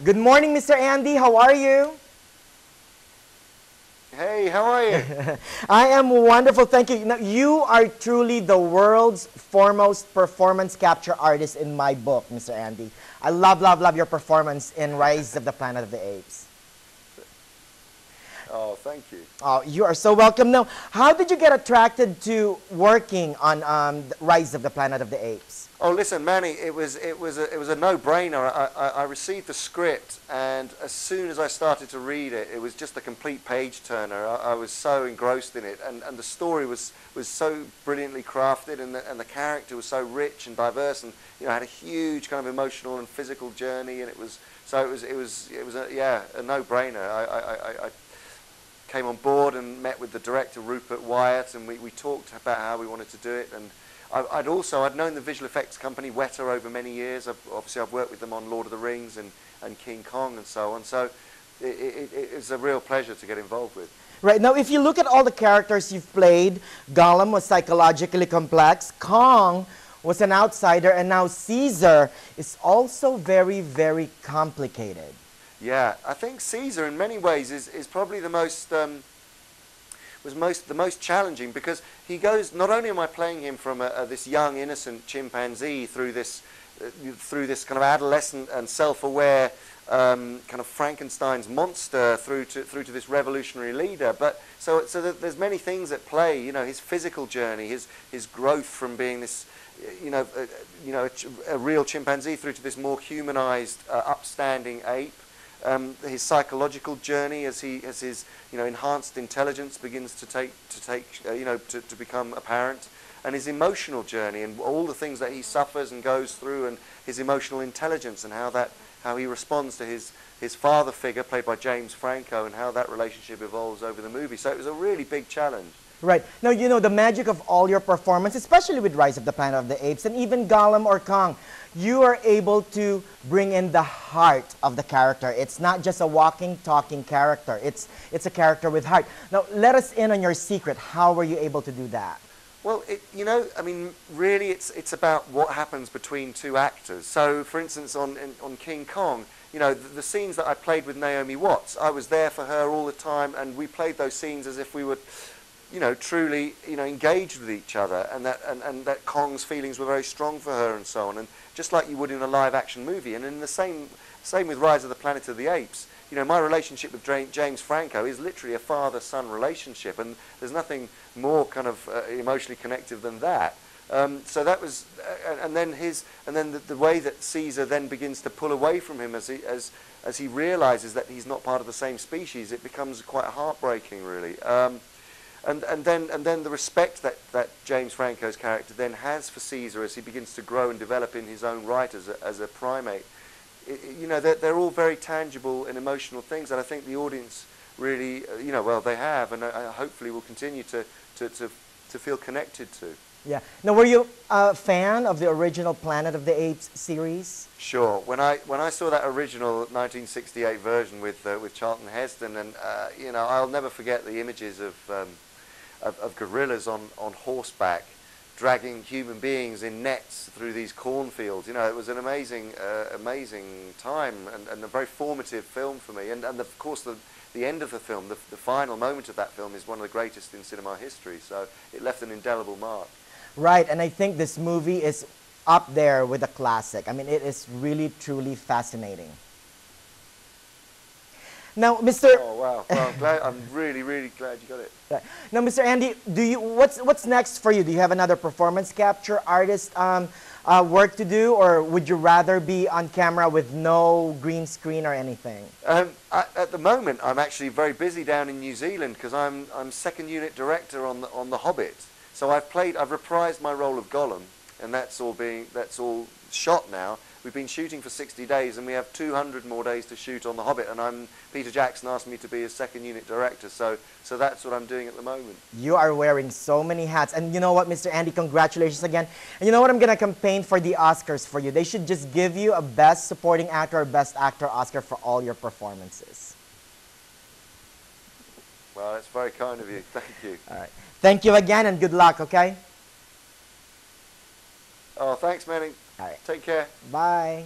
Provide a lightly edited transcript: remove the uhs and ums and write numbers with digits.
Good morning, Mr. Andy. How are you? Hey, how are you? I am wonderful, thank you. Now, you are truly the world's foremost performance capture artist in my book, Mr. Andy. I love, love, love your performance in Rise of the Planet of the Apes. Oh, thank you. Oh, you are so welcome. Now, how did you get attracted to working on Rise of the Planet of the Apes? Oh, listen, Manny, it was a no-brainer. I received the script, and as soon as I started to read it, it was just a complete page-turner. I was so engrossed in it, and the story was so brilliantly crafted, and the character was so rich and diverse, and had a huge kind of emotional and physical journey, and it was a no-brainer. I came on board and met with the director Rupert Wyatt, and we talked about how we wanted to do it. And I'd known the visual effects company Weta over many years. Obviously I've worked with them on Lord of the Rings and King Kong and so on. So it's a real pleasure to get involved with. Right, now if you look at all the characters you've played, Gollum was psychologically complex, Kong was an outsider, and now Cesar is also very, very complicated. Yeah, I think Cesar in many ways is probably the most challenging, because he goes, not only am I playing him from this young innocent chimpanzee through this kind of adolescent and self-aware kind of Frankenstein's monster through to this revolutionary leader, but so that there's many things at play. His physical journey, his growth from being this a real chimpanzee through to this more humanized upstanding ape. His psychological journey as his enhanced intelligence begins to become apparent, and his emotional journey and all the things that he suffers and goes through, and his emotional intelligence, and how he responds to his father figure played by James Franco, and how that relationship evolves over the movie. So it was a really big challenge. Right. Now, the magic of all your performance, especially with Rise of the Planet of the Apes and even Gollum or Kong, you are able to bring in the heart of the character. It's not just a walking, talking character. It's a character with heart. Now, let us in on your secret. How were you able to do that? Well, really it's about what happens between two actors. So, for instance, on King Kong, the scenes that I played with Naomi Watts, I was there for her all the time, and we played those scenes as if we were truly, engaged with each other, and that Kong's feelings were very strong for her and so on, and just like you would in a live-action movie. And in the same with Rise of the Planet of the Apes, my relationship with James Franco is literally a father-son relationship, and there's nothing more kind of emotionally connective than that. So that was, and then the way that Cesar then begins to pull away from him as he realizes that he's not part of the same species, it becomes quite heartbreaking, really. And then the respect that James Franco's character then has for Cesar as he begins to grow and develop in his own right as a primate, they're all very tangible and emotional things that I think the audience really, they have, and hopefully will continue to feel connected to. Yeah. Now, were you a fan of the original Planet of the Apes series? Sure. When I saw that original 1968 version with Charlton Heston, and I'll never forget the images of gorillas on horseback dragging human beings in nets through these cornfields. It was an amazing time, and a very formative film for me. And of course the end of the film, the final moment of that film, is one of the greatest in cinema history. So it left an indelible mark. Right, and I think this movie is up there with a classic. I mean, it is really, truly fascinating. Now, Mr. Oh wow! Well, I'm really, really glad you got it. Right. Now, Mr. Andy, what's next for you? Do you have another performance capture artist work to do, or would you rather be on camera with no green screen or anything? At the moment, I'm actually very busy down in New Zealand, because I'm second unit director on the Hobbit. So I've reprised my role of Gollum, and that's all shot now. We've been shooting for 60 days, and we have 200 more days to shoot on The Hobbit, and Peter Jackson asked me to be his second unit director, so that's what I'm doing at the moment. You are wearing so many hats, and you know what, Mr. Andy, congratulations again. And you know what, I'm going to campaign for the Oscars for you. They should just give you a Best Supporting Actor or Best Actor Oscar for all your performances. Well, that's very kind of you. Thank you. All right. Thank you again, and good luck, okay? Oh, thanks, Manny. All right. Take care. Bye.